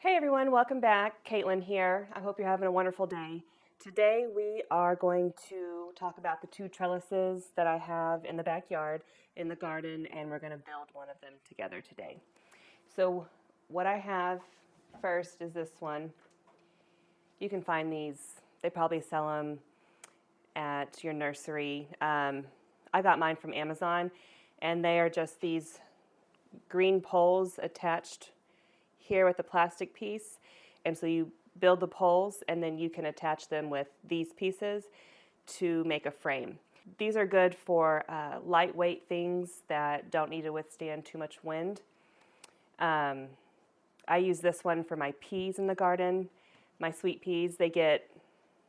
Hey everyone, welcome back. Caitlin here. I hope you're having a wonderful day. Today we are going to talk about the two trellises that I have in the backyard in the garden, and we're going to build one of them together today. So what I have first is this one. You can find these, they probably sell them at your nursery. I got mine from Amazon, and they are just these green poles attached here with a plastic piece, and so you build the poles and then you can attach them with these pieces to make a frame. These are good for lightweight things that don't need to withstand too much wind. I use this one for my peas in the garden. My sweet peas, they get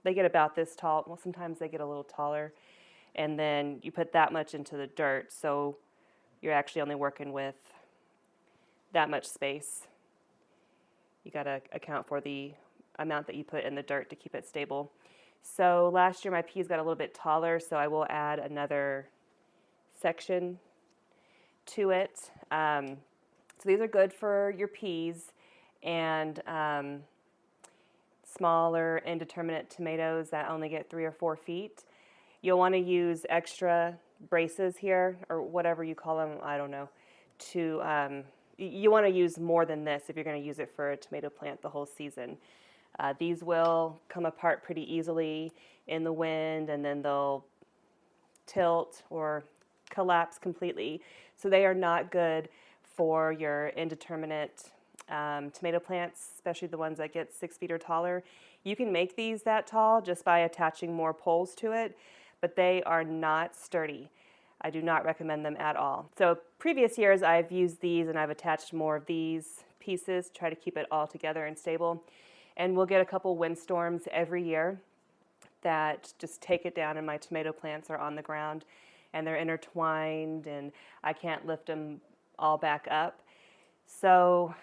about this tall. Well, sometimes they get a little taller, and then you put that much into the dirt, so you're actually only working with that much space. You got to account for the amount that you put in the dirt to keep it stable. So last year my peas got a little bit taller, so I will add another section to it. So these are good for your peas and smaller indeterminate tomatoes that only get 3 or 4 feet. You'll want to use extra braces here, or whatever you call them, I don't know, to you want to use more than this if you're going to use it for a tomato plant the whole season. These will come apart pretty easily in the wind, and then they'll tilt or collapse completely. So they are not good for your indeterminate tomato plants, especially the ones that get 6 feet or taller. You can make these that tall just by attaching more poles to it, but they are not sturdy. I do not recommend them at all. So previous years I've used these and I've attached more of these pieces to try to keep it all together and stable. And we'll get a couple windstorms every year that just take it down, and my tomato plants are on the ground and they're intertwined and I can't lift them all back up. So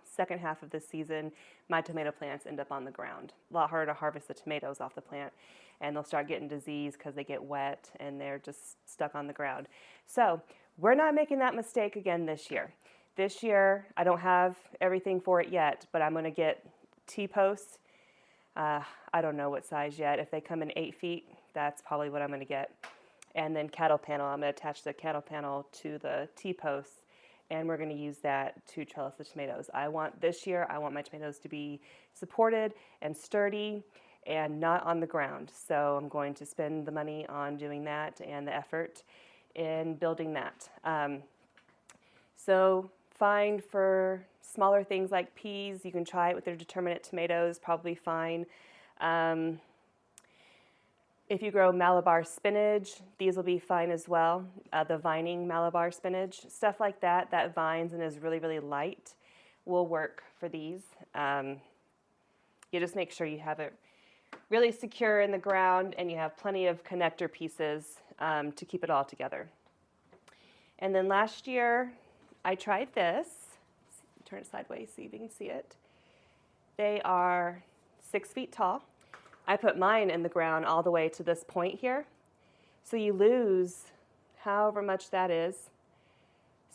second half of this season, my tomato plants end up on the ground. A lot harder to harvest the tomatoes off the plant, and they'll start getting disease because they get wet and they're just stuck on the ground. So we're not making that mistake again this year. This year, I don't have everything for it yet, but I'm going to get T-posts. I don't know what size yet. If they come in 8 feet, that's probably what I'm going to get. And then cattle panel. I'm going to attach the cattle panel to the T-posts, and we're going to use that to trellis the tomatoes. This year, I want my tomatoes to be supported and sturdy and not on the ground. So I'm going to spend the money on doing that and the effort in building that. So fine for smaller things like peas. You can try it with their determinate tomatoes, probably fine. If you grow Malabar spinach, these will be fine as well. The vining Malabar spinach, stuff like that vines and is really, really light will work for these. You just make sure you have it really secure in the ground and you have plenty of connector pieces to keep it all together. And then last year, I tried this. Turn it sideways so you can see it. They are 6 feet tall. I put mine in the ground all the way to this point here. So you lose however much that is,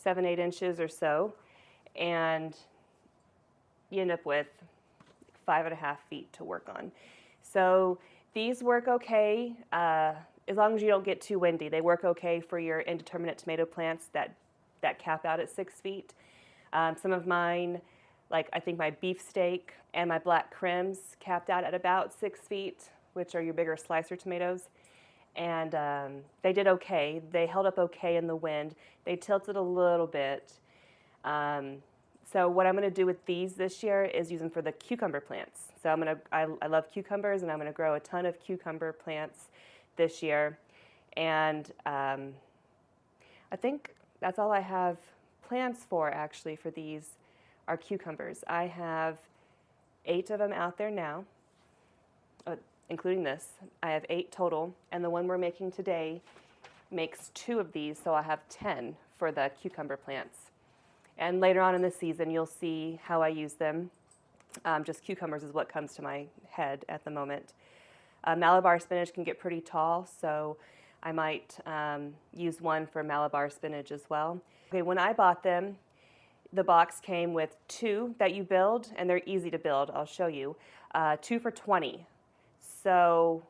7-8 inches or so, and you end up with 5.5 feet to work on. So these work okay as long as you don't get too windy. They work okay for your indeterminate tomato plants that cap out at 6 feet. Some of mine, like I think my beefsteak and my black crims, capped out at about 6 feet, which are your bigger slicer tomatoes. And they did okay. They held up okay in the wind. They tilted a little bit. So what I'm going to do with these this year is use them for the cucumber plants. So I love cucumbers, and I'm going to grow a ton of cucumber plants this year. And I think that's all I have plans for, actually, for these are cucumbers. I have 8 of them out there now, including this. I have 8 total, and the one we're making today makes 2 of these, so I have 10 for the cucumber plants. And later on in the season, you'll see how I use them. Just cucumbers is what comes to my head at the moment. Malabar spinach can get pretty tall, so I might use one for Malabar spinach as well. Okay, when I bought them, The box came with 2 that you build, and they're easy to build. I'll show you. 2 for $20. So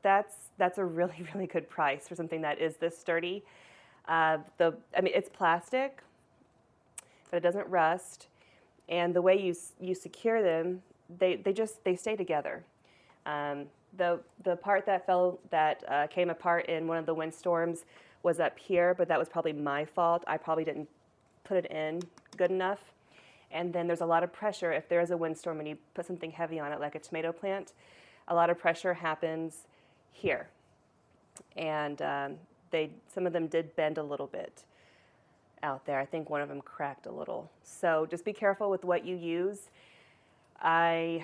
that's a really, really good price for something that is this sturdy. I mean, it's plastic, but it doesn't rust. And the way you secure them, they stay together. The part that came apart in one of the windstorms was up here, but that was probably my fault. I probably didn't put it in good enough. And then there's a lot of pressure if there is a windstorm and you put something heavy on it, like a tomato plant. A lot of pressure happens here, and some of them did bend a little bit out there. I think one of them cracked a little. So just be careful with what you use. I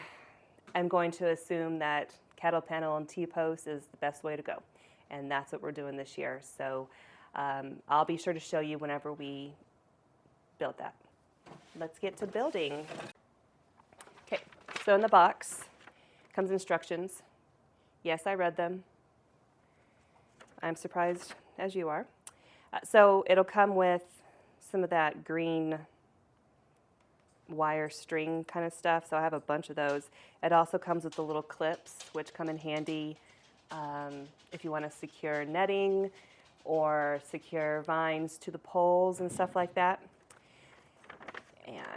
am going to assume that cattle panel and T-post is the best way to go, and that's what we're doing this year. So I'll be sure to show you whenever we build that. Let's get to building. Okay, so in the box comes instructions. Yes, I read them. I'm surprised as you are. So it'll come with some of that green wire string kind of stuff, so I have a bunch of those. It also comes with the little clips, which come in handy if you want to secure netting or secure vines to the poles and stuff like that.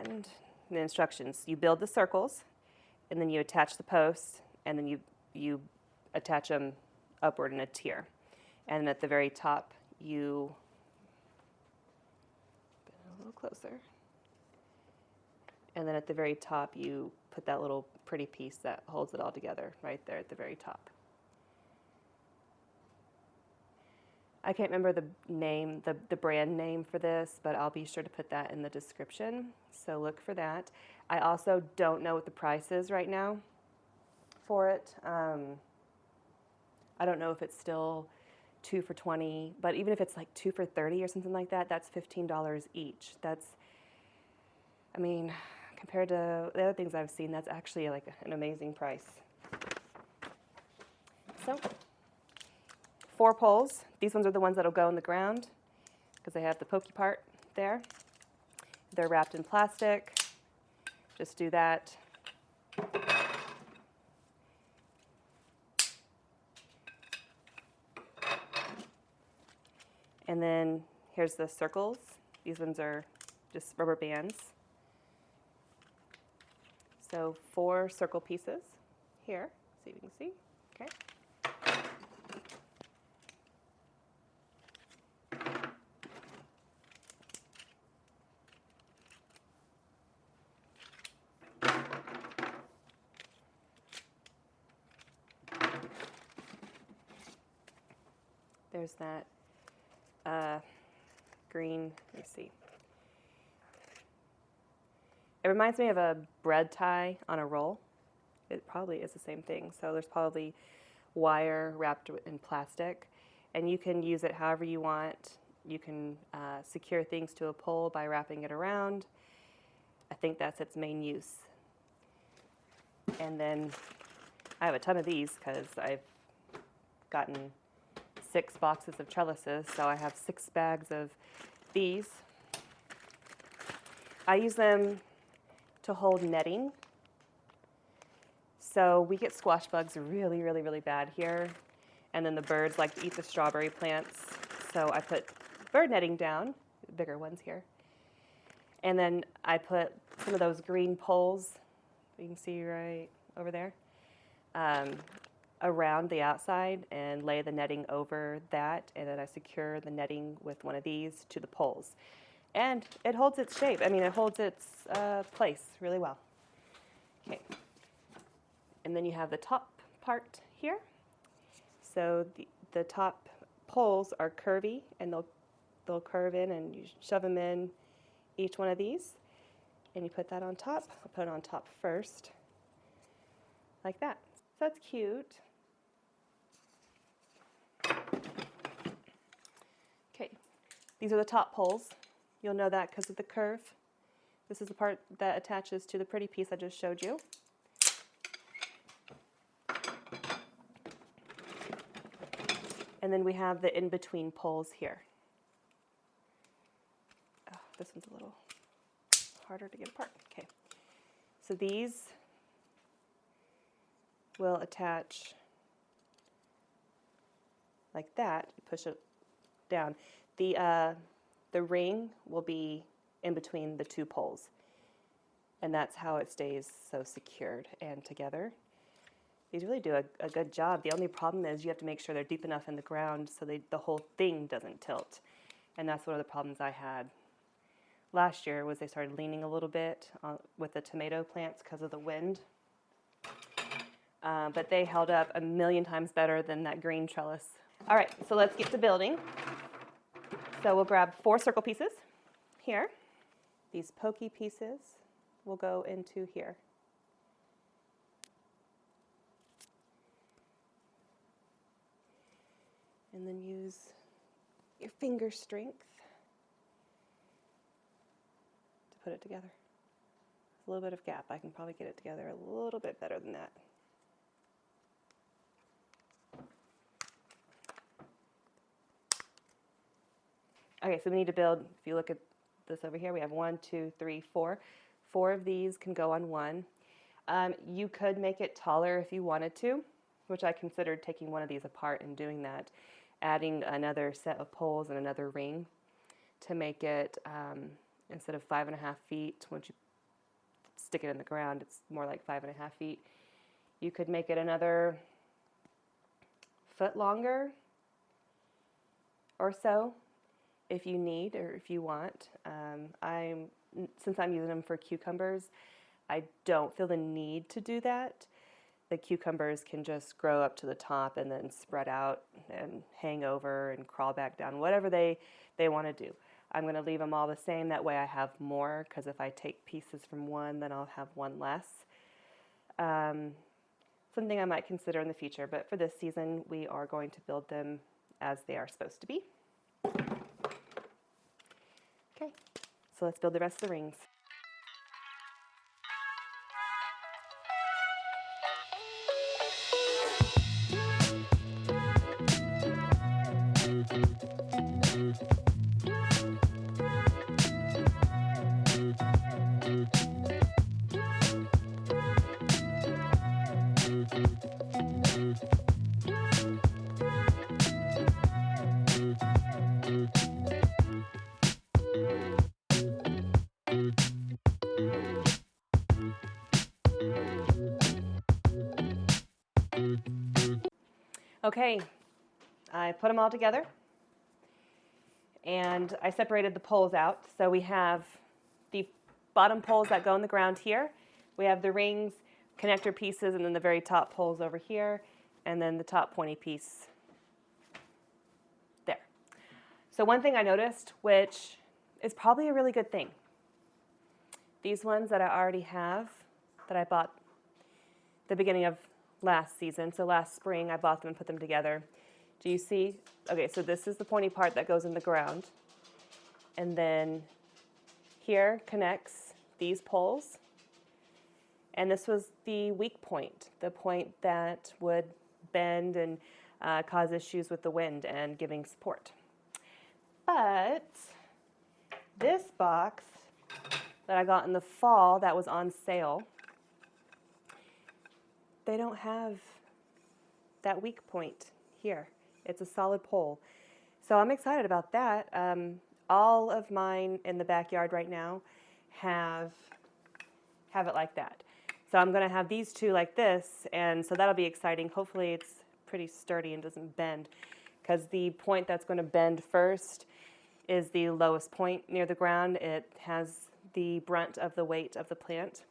And the instructions: you build the circles, and then you attach the posts, and then you attach them upward in a tier. And at the very top, you get a little closer. And then at the very top, you put that little pretty piece that holds it all together right there at the very top. I can't remember the name, the brand name for this, but I'll be sure to put that in the description, so look for that. I also don't know what the price is right now for it. I don't know if it's still 2 for $20, but even if it's like 2 for $30 or something like that, that's $15 each. That's, I mean, compared to the other things I've seen, that's actually like an amazing price. So, 4 poles. These ones are the ones that'll go in the ground because they have the pokey part there. They're wrapped in plastic. Just do that. And then here's the circles. These ones are just rubber bands. So 4 circle pieces here, so you can see. Okay. There's that green, let me see. It reminds me of a bread tie on a roll. It probably is the same thing. So there's probably wire wrapped in plastic, and you can use it however you want. You can secure things to a pole by wrapping it around. I think that's its main use. And then I have a ton of these because I've gotten 6 boxes of trellises, so I have 6 bags of these. I use them to hold netting. So we get squash bugs really, really, really bad here, and then the birds like to eat the strawberry plants. So I put bird netting down, bigger ones here, and then I put some of those green poles, you can see right over there, around the outside and lay the netting over that, and then I secure the netting with one of these to the poles. And it holds its shape. I mean, it holds its place really well. Okay. And then you have the top part here. So the top poles are curvy, and they'll curve in, and you shove them in each one of these, and you put that on top. I'll put it on top first, like that. So that's cute. Okay, these are the top poles. You'll know that because of the curve. This is the part that attaches to the pretty piece I just showed you. And then we have the in-between poles here. Oh, this one's a little harder to get apart. Okay, so these will attach like that. You push it down. The ring will be in between the two poles, and that's how it stays so secured and together. These really do a good job. The only problem is you have to make sure they're deep enough in the ground so the whole thing doesn't tilt. And that's one of the problems I had last year, was they started leaning a little bit with the tomato plants because of the wind. But they held up a million times better than that green trellis. All right, so let's get to building. So we'll grab 4 circle pieces here. These pokey pieces will go into here. And then use your finger strength to put it together. There's a little bit of gap. I can probably get it together a little bit better than that. Okay, so we need to build, if you look at this over here, we have 1, 2, 3, 4. 4 of these can go on one. You could make it taller if you wanted to, which I considered taking one of these apart and doing that, adding another set of poles and another ring to make it, instead of 5.5 feet, once you stick it in the ground, it's more like 5.5 feet. You could make it another foot longer or so, if you need or if you want. Since I'm using them for cucumbers, I don't feel the need to do that. The cucumbers can just grow up to the top and then spread out and hang over and crawl back down, whatever they want to do. I'm going to leave them all the same, that way I have more, because if I take pieces from one, then I'll have one less. Something I might consider in the future, but for this season, we are going to build them as they are supposed to be. Okay, so let's build the rest of the rings. Okay, I put them all together and I separated the poles out. So we have the bottom poles that go in the ground here. We have the rings, connector pieces, and then the very top poles over here, and then the top pointy piece there. So one thing I noticed, which is probably a really good thing, these ones that I already have, that I bought the beginning of last season, so last spring I bought them and put them together. Do you see? Okay, so this is the pointy part that goes in the ground, and then here connects these poles, and this was the weak point, the point that would bend and cause issues with the wind and giving support. But this box that I got in the fall that was on sale, they don't have that weak point here. It's a solid pole. So I'm excited about that. All of mine in the backyard right now have it like that. So I'm going to have these two like this, and so that'll be exciting. Hopefully it's pretty sturdy and doesn't bend, because the point that's going to bend first is the lowest point near the ground. It has the brunt of the weight of the plant.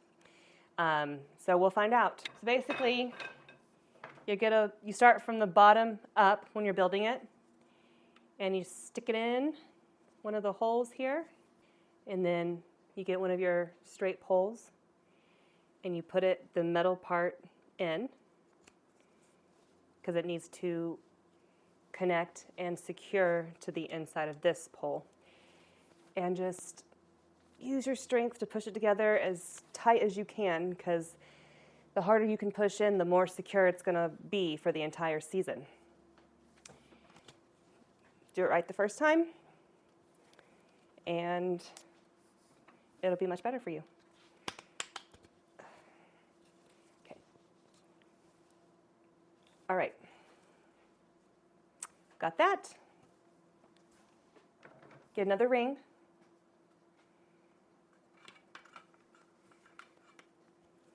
So we'll find out. So basically, you start from the bottom up when you're building it, and you stick it in one of the holes here, and then you get one of your straight poles, and you put the metal part in, because it needs to connect and secure to the inside of this pole, and just use your strength to push it together as tight as you can, because the harder you can push in, the more secure it's going to be for the entire season. Do it right the first time, and it'll be much better for you. Okay. All right. Got that. Get another ring.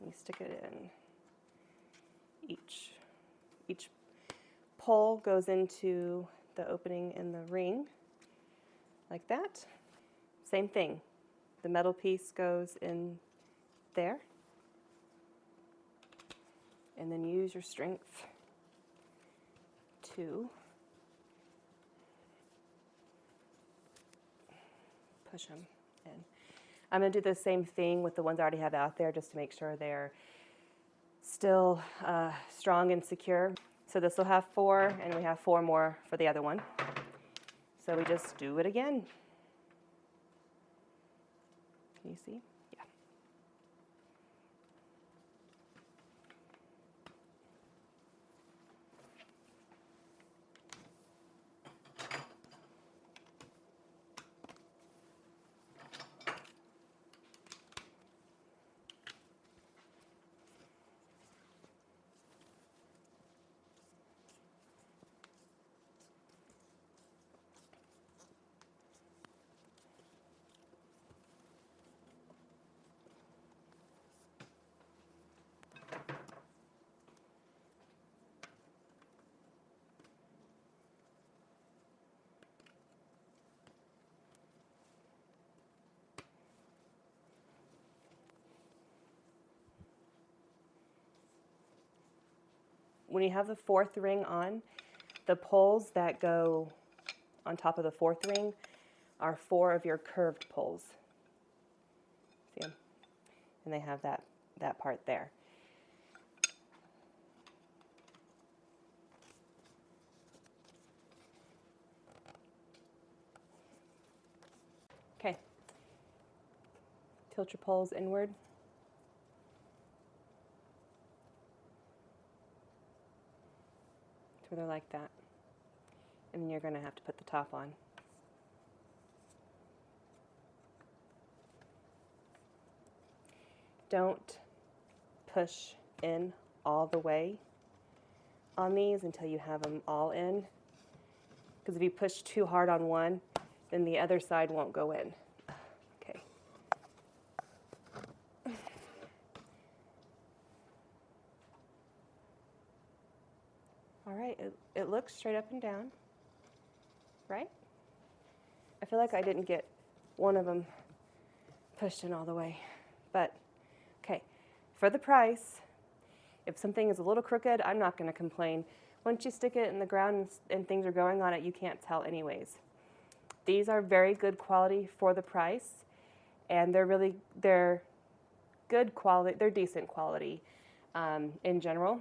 You stick it in. Each pole goes into the opening in the ring, like that. Same thing. The metal piece goes in there. And then use your strength to push them in. I'm going to do the same thing with the ones I already have out there just to make sure they're still strong and secure. So this will have 4, and we have 4 more for the other one. So we just do it again. Can you see? Yeah. When you have the 4th ring on, the poles that go on top of the 4th ring are 4 of your curved poles. See them? And they have that part there. Okay. Tilt your poles inward. So they're like that. And then you're going to have to put the top on. Don't push in all the way on these until you have them all in. Because if you push too hard on one, then the other side won't go in. Okay. All right, it looks straight up and down, right? I feel like I didn't get one of them pushed in all the way, but okay. For the price, if something is a little crooked, I'm not going to complain. Once you stick it in the ground and things are going on it, you can't tell anyways. These are very good quality for the price, and they're good quality, they're decent quality in general.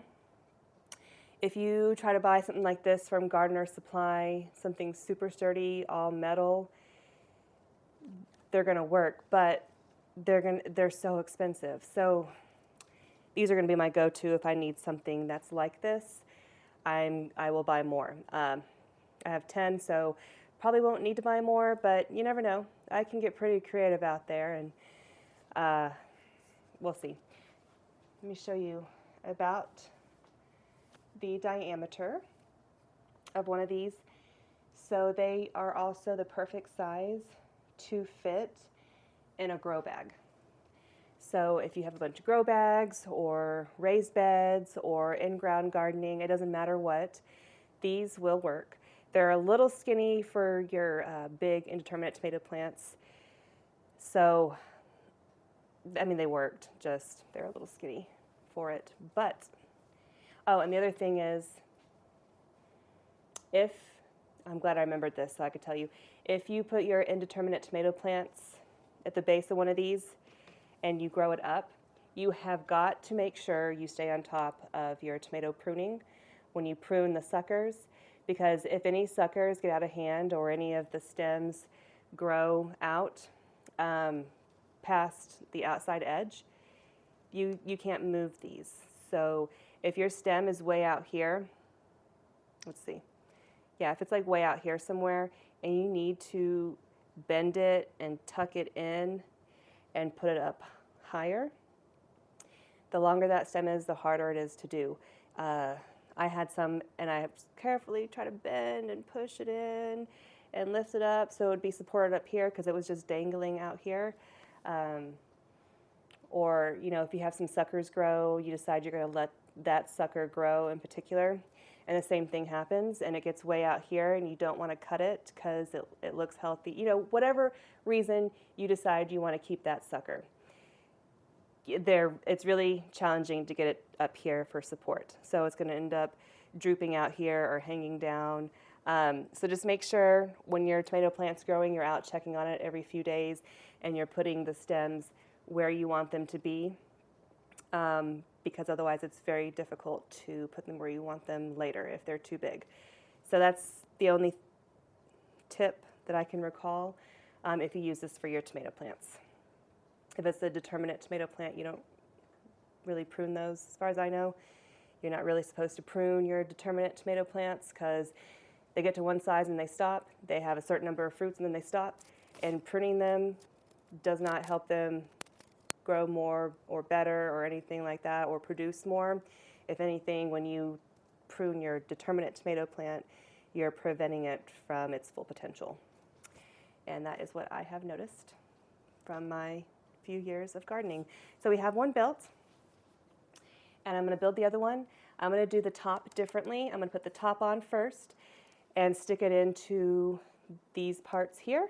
If you try to buy something like this from Gardener Supply, something super sturdy, all metal, they're going to work, but they're so expensive. So these are going to be my go-to if I need something that's like this. I will buy more. I have 10, so probably won't need to buy more, but you never know. I can get pretty creative out there, and we'll see. Let me show you about the diameter of one of these. So they are also the perfect size to fit in a grow bag. So if you have a bunch of grow bags or raised beds or in-ground gardening, it doesn't matter what, these will work. They're a little skinny for your big indeterminate tomato plants. So, I mean, they worked, just they're a little skinny for it. But, oh, and the other thing is, I'm glad I remembered this so I could tell you, if you put your indeterminate tomato plants at the base of one of these and you grow it up, you have got to make sure you stay on top of your tomato pruning when you prune the suckers, because if any suckers get out of hand or any of the stems grow out past the outside edge, you can't move these. So if your stem is way out here, let's see. Yeah, if it's like way out here somewhere and you need to bend it and tuck it in and put it up higher. The longer that stem is, the harder it is to do. I had some, and I carefully try to bend and push it in and lift it up so it would be supported up here because it was just dangling out here. Or, you know, if you have some suckers grow, you decide you're going to let that sucker grow in particular, and the same thing happens, and it gets way out here, and you don't want to cut it because it looks healthy. You know, whatever reason you decide you want to keep that sucker. It's really challenging to get it up here for support. So it's going to end up drooping out here or hanging down. So just make sure when your tomato plant's growing, you're out checking on it every few days, and you're putting the stems where you want them to be, because otherwise it's very difficult to put them where you want them later if they're too big. So that's the only tip that I can recall if you use this for your tomato plants. If it's a determinate tomato plant, you don't really prune those, as far as I know. You're not really supposed to prune your determinate tomato plants because they get to one size and they stop. They have a certain number of fruits and then they stop. And pruning them does not help them grow more or better or anything like that, or produce more. If anything, when you prune your determinate tomato plant, you're preventing it from its full potential. And that is what I have noticed from my few years of gardening. So we have one built, and I'm going to build the other one. I'm going to do the top differently. I'm going to put the top on first and stick it into these parts here.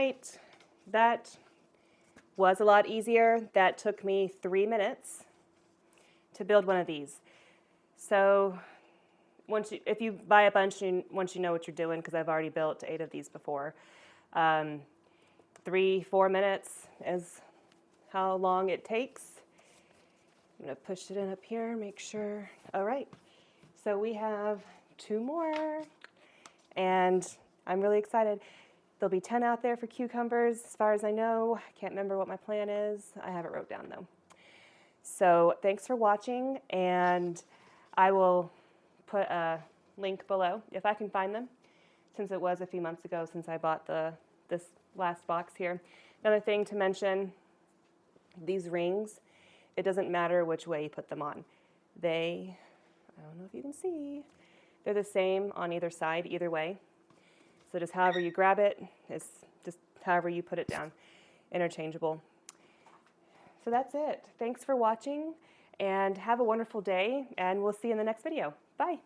right, that was a lot easier. That took me 3 minutes to build one of these. So if you buy a bunch, once you know what you're doing, because I've already built 8 of these before, 3-4 minutes is how long it takes. I'm going to push it in up here, make sure. All right, so we have 2 more, and I'm really excited. There'll be 10 out there for cucumbers, as far as I know. I can't remember what my plan is. I have it wrote down, though. So thanks for watching, and I will put a link below if I can find them, since it was a few months ago since I bought this last box here. Another thing to mention, these rings, it doesn't matter which way you put them on. I don't know if you can see, they're the same on either side, either way. So just however you grab it, it's just however you put it down, interchangeable. so that's it. Thanks for watching and have a wonderful day, and we'll see you in the next video. Bye.